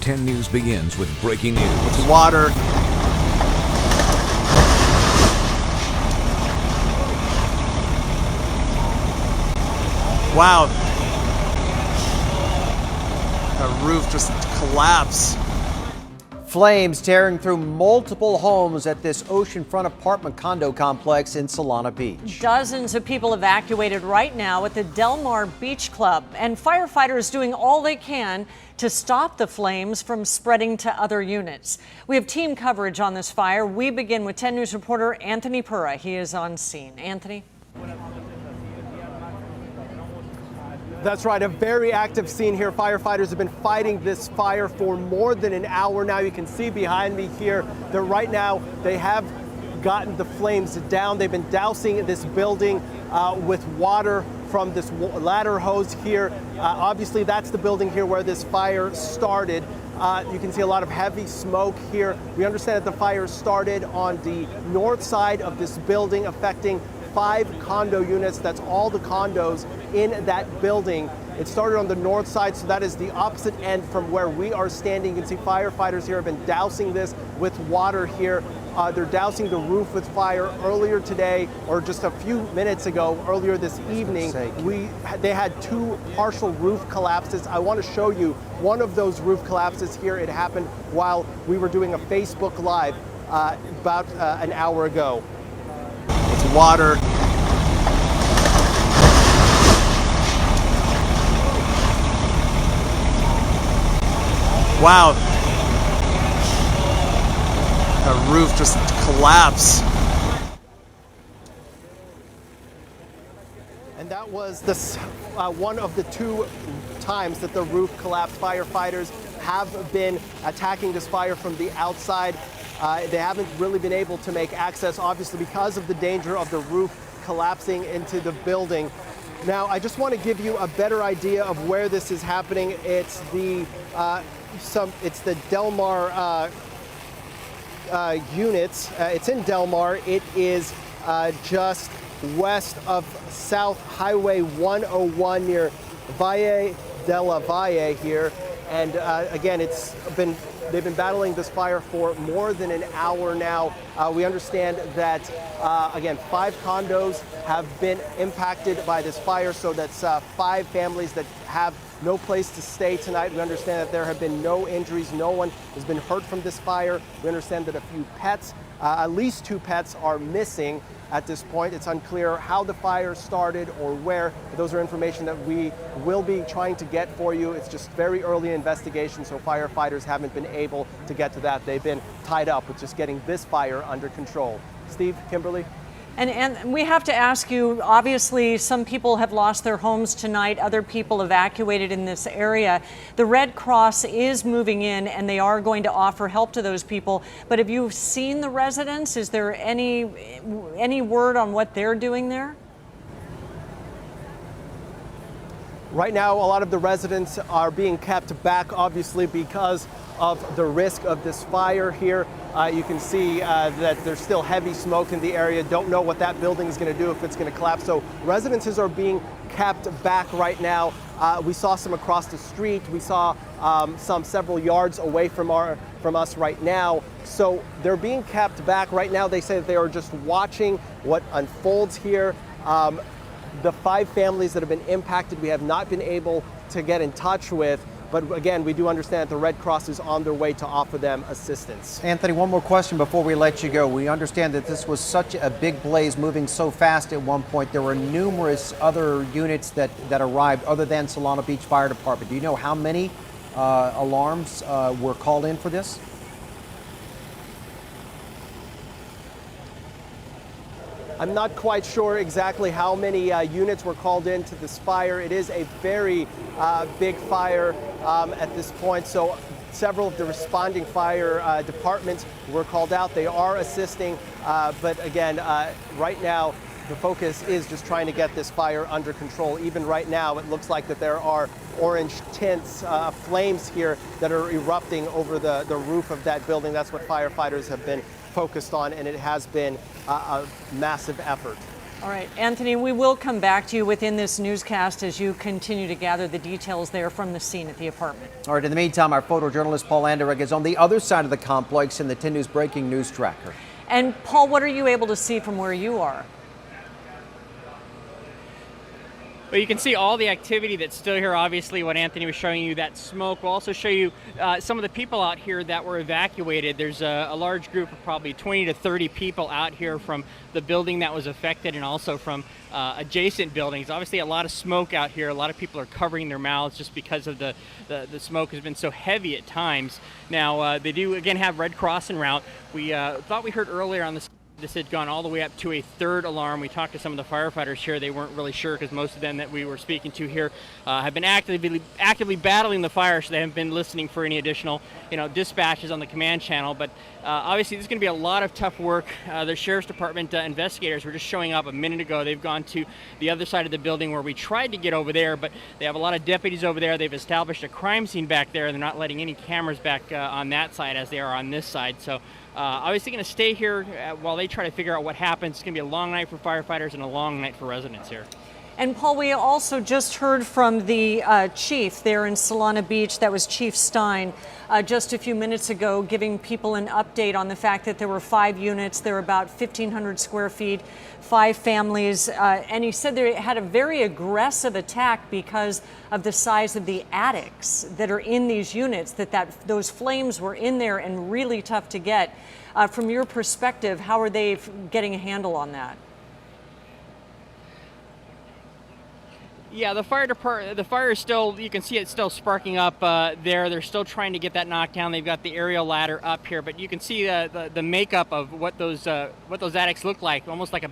10 News begins with breaking news. Water. Wow. The roof just collapsed. Flames tearing through multiple homes at this oceanfront apartment condo complex in Solana Beach. Dozens of people evacuated right now at the Del Mar Beach Club, and firefighters doing all they can to stop the flames from spreading to other units. We have team coverage on this fire. We begin with 10 News reporter Anthony Pura. He is on scene. Anthony? That's right, a very active scene here. Firefighters have been fighting this fire for more than an hour now. You can see behind me here that right now they have gotten the flames down. They've been dousing this building with water from this ladder hose here. Obviously, that's the building here where this fire started. You can see a lot of heavy smoke here. We understand that the fire started on the north side of this building, affecting 5 condo units. That's all the condos in that building. It started on the north side, so that is the opposite end from where we are standing. You can see firefighters here have been dousing this with water here. They're dousing the roof with fire. Earlier today, or just a few minutes ago, earlier this evening, they had 2 partial roof collapses. I want to show you one of those roof collapses here. It happened while we were doing a Facebook Live about an hour ago. It's water. Wow. The roof just collapsed. And that was this one of the 2 times that the roof collapsed. Firefighters have been attacking this fire from the outside. They haven't really been able to make access, obviously, because of the danger of the roof collapsing into the building. Now, I just want to give you a better idea of where this is happening. It's the Del Mar units. It's in Del Mar. It is just west of South Highway 101 near Valle de la Valle here. And again, they've been battling this fire for more than an hour now. We understand that, again, 5 condos have been impacted by this fire, so that's 5 families that have no place to stay tonight. We understand that there have been no injuries. No one has been hurt from this fire. We understand that a few pets, at least 2 pets, are missing at this point. It's unclear how the fire started or where. Those are information that we will be trying to get for you. It's just very early investigation, so firefighters haven't been able to get to that. They've been tied up with just getting this fire under control. Steve, Kimberly? And we have to ask you, obviously, some people have lost their homes tonight, other people evacuated in this area. The Red Cross is moving in and they are going to offer help to those people. But have you seen the residents? Is there any word on what they're doing there? Right now, a lot of the residents are being kept back, obviously, because of the risk of this fire here. You can see that there's still heavy smoke in the area. Don't know what that building is going to do, if it's going to collapse. So residences are being kept back right now. We saw some across the street. We saw some several yards away from us right now. So they're being kept back right now. They say that they are just watching what unfolds here. The 5 families that have been impacted, we have not been able to get in touch with. But again, we do understand that the Red Cross is on their way to offer them assistance. Anthony, one more question before we let you go. We understand that this was such a big blaze, moving so fast at one point. There were numerous other units that arrived other than Solana Beach Fire Department. Do you know how many alarms were called in for this? I'm not quite sure exactly how many units were called into this fire. It is a very big fire at this point, so several of the responding fire departments were called out. They are assisting, but again, right now, the focus is just trying to get this fire under control. Even right now, it looks like that there are orange tints, flames here that are erupting over the roof of that building. That's what firefighters have been focused on, and it has been a massive effort. All right, Anthony, we will come back to you within this newscast as you continue to gather the details there from the scene at the apartment. All right, in the meantime, our photojournalist Paul Anderegg is on the other side of the complex in the 10 News Breaking News Tracker. And Paul, what are you able to see from where you are? Well, you can see all the activity that's still here. Obviously, what Anthony was showing you, that smoke. We'll also show you some of the people out here that were evacuated. There's a large group of probably 20 to 30 people out here from the building that was affected and also from adjacent buildings. Obviously, a lot of smoke out here. A lot of people are covering their mouths just because of the smoke has been so heavy at times. Now, they do, again, have Red Cross en route. We thought we heard earlier on this had gone all the way up to a third alarm. We talked to some of the firefighters here. They weren't really sure because most of them that we were speaking to here have been actively battling the fire, so they haven't been listening for any additional, dispatches on the command channel. But obviously, this is going to be a lot of tough work. The Sheriff's Department investigators were just showing up a minute ago. They've gone to the other side of the building where we tried to get over there, but they have a lot of deputies over there. They've established a crime scene back there, and they're not letting any cameras back on that side as they are on this side. So obviously going to stay here while they try to figure out what happens. It's going to be a long night for firefighters and a long night for residents here. And Paul, we also just heard from the chief there in Solana Beach. That was Chief Stein just a few minutes ago, giving people an update on the fact that there were 5 units. There were about 1,500 square feet, 5 families. And he said they had a very aggressive attack because of the size of the attics that are in these units, those flames were in there and really tough to get. From your perspective, how are they getting a handle on that? Yeah, the fire is still, you can see it's still sparking up there. They're still trying to get that knocked down. They've got the aerial ladder up here, but you can see the makeup of what those attics look like, almost like a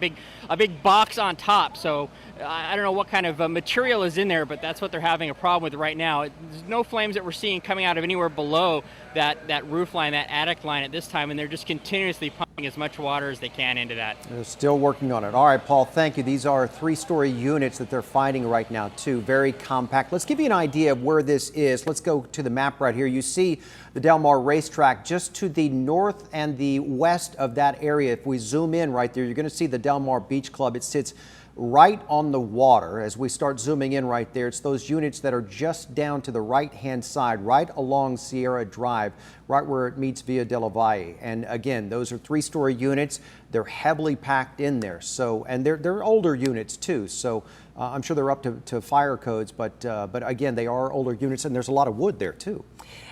big box on top. So I don't know what kind of material is in there, but that's what they're having a problem with right now. There's no flames that we're seeing coming out of anywhere below that roof line, that attic line at this time, and they're just continuously pumping as much water as they can into that. They're still working on it. All right, Paul, thank you. These are 3-story units that they're fighting right now, too. Very compact. Let's give you an idea of where this is. Let's go to the map right here. You see the Del Mar racetrack just to the north and the west of that area. If we zoom in right there, you're going to see the Del Mar Beach Club. It sits right on the water. As we start zooming in right there, it's those units that are just down to the right-hand side, right along Sierra Drive, right where it meets Via de la Valle. And again, those are 3-story units. They're heavily packed in there. So, and they're older units too. So I'm sure they're up to fire codes, but again, they are older units, and there's a lot of wood there too.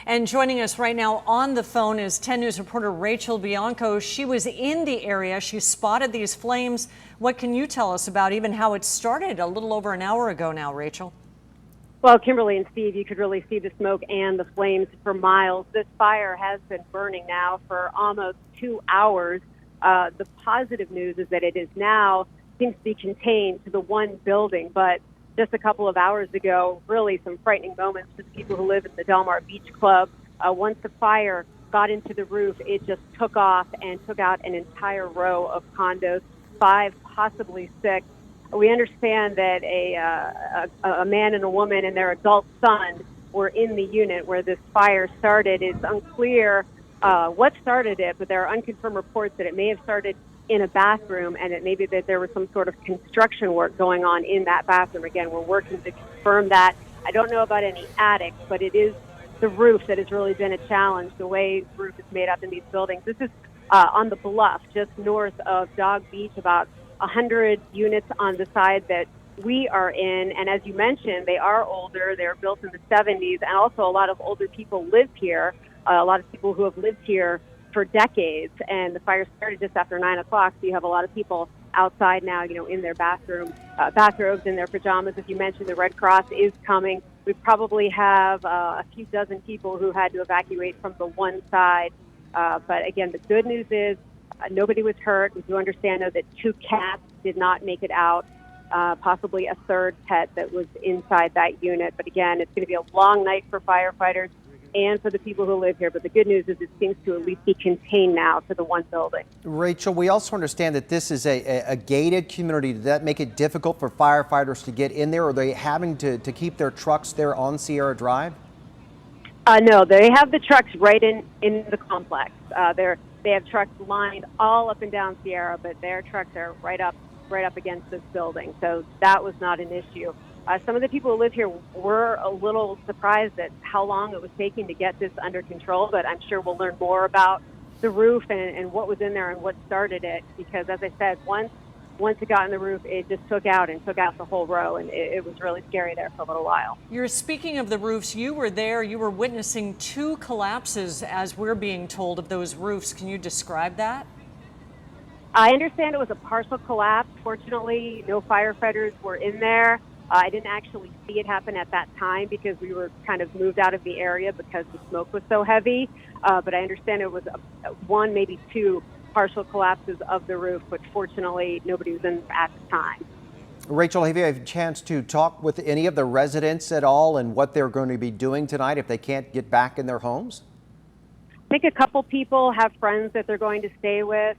And joining us right now on the phone is 10 News reporter Rachel Bianco. She was in the area. She spotted these flames. What can you tell us about even how it started a little over an hour ago now, Rachel? Well, Kimberly and Steve, you could really see the smoke and the flames for miles. This fire has been burning now for almost 2 hours. The positive news is that it is now seems to be contained to the one building, but just a couple of hours ago, really some frightening moments for the people who live in the Del Mar Beach Club. Once the fire got into the roof, it just took off and took out an entire row of condos, 5, possibly 6. We understand that a man and a woman and their adult son were in the unit where this fire started. It's unclear what started it, but there are unconfirmed reports that it may have started in a bathroom, and it may be that there was some sort of construction work going on in that bathroom. Again, we're working to confirm that. I don't know about any attics, but it is the roof that has really been a challenge, the way the roof is made up in these buildings. This is on the bluff, just north of Dog Beach, about 100 units on the side that we are in. And as you mentioned, they are older. They're built in the 70s, and also a lot of older people live here, a lot of people who have lived here for decades, and the fire started just after 9 o'clock, so you have a lot of people outside now, in their bathrobes, in their pajamas. As you mentioned, the Red Cross is coming. We probably have a few dozen people who had to evacuate from the one side. But again, the good news is nobody was hurt. We do understand, though, that 2 cats did not make it out, possibly a third pet that was inside that unit. But again, it's going to be a long night for firefighters and for the people who live here. But the good news is it seems to at least be contained now to the one building. Rachel, we also understand that this is a gated community. Does that make it difficult for firefighters to get in there? Are they having to keep their trucks there on Sierra Drive? No, they have the trucks right in the complex. They have trucks lined all up and down Sierra, but their trucks are right up right up against this building, so that was not an issue. Some of the people who live here were a little surprised at how long it was taking to get this under control, but I'm sure we'll learn more about the roof and what was in there and what started it, because as I said, once it got in the roof, it just took out the whole row, and it was really scary there for a little while. You're speaking of the roofs. You were there. You were witnessing 2 collapses, as we're being told, of those roofs. Can you describe that? I understand it was a partial collapse. Fortunately, no firefighters were in there. I didn't actually see it happen at that time because we were kind of moved out of the area because the smoke was so heavy. But I understand it was one, maybe 2 partial collapses of the roof, but fortunately nobody was in there at the time. Rachel, have you had a chance to talk with any of the residents at all and what they're going to be doing tonight if they can't get back in their homes? I think a couple people have friends that they're going to stay with.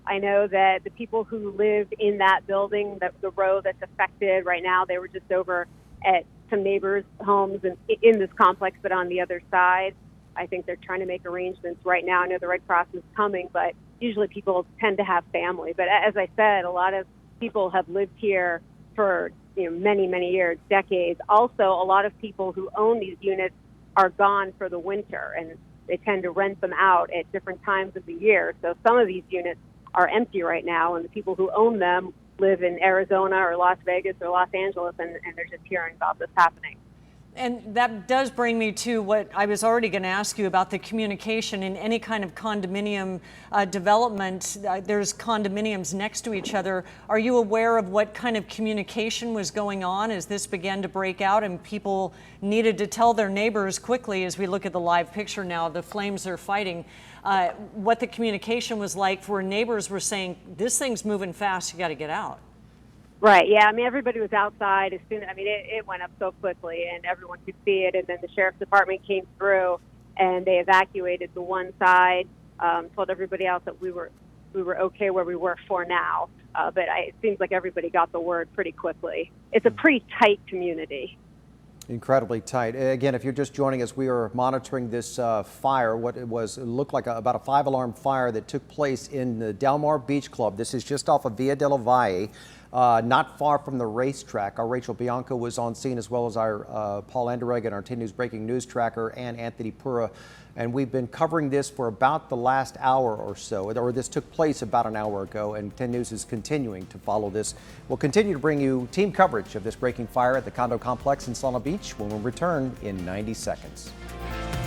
I know that the people who live in that building, the row that's affected right now, they were just over at some neighbors' homes in this complex, but on the other side. I think they're trying to make arrangements right now. I know the Red Cross is coming, but usually people tend to have family. But as I said, a lot of people have lived here for many, many years, decades. Also, a lot of people who own these units are gone for the winter, and they tend to rent them out at different times of the year. So some of these units are empty right now, and the people who own them live in Arizona or Las Vegas or Los Angeles, and they're just hearing about this happening. And that does bring me to what I was already going to ask you about, the communication in any kind of condominium development. There's condominiums next to each other. Are you aware of what kind of communication was going on as this began to break out and people needed to tell their neighbors quickly, as we look at the live picture now, the flames are fighting, what the communication was like where neighbors were saying, this thing's moving fast, you got to get out? Right, yeah, I mean, everybody was outside as soon, it went up so quickly and everyone could see it, and then the sheriff's department came through and they evacuated the one side, told everybody else that we were okay where we were for now, but it seems like everybody got the word pretty quickly. It's a pretty tight community. Incredibly tight. Again, if you're just joining us, we are monitoring this fire, it looked like about a 5-alarm fire that took place in the Del Mar Beach Club. This is just off of Via de la Valle, not far from the racetrack. Our Rachel Bianco was on scene, as well as our Paul Anderegg, our 10 News breaking news tracker, and Anthony Pura. And we've been covering this for about the last hour or so, or this took place about an hour ago, and 10 News is continuing to follow this. We'll continue to bring you team coverage of this breaking fire at the condo complex in Solana Beach when we return in 90 seconds.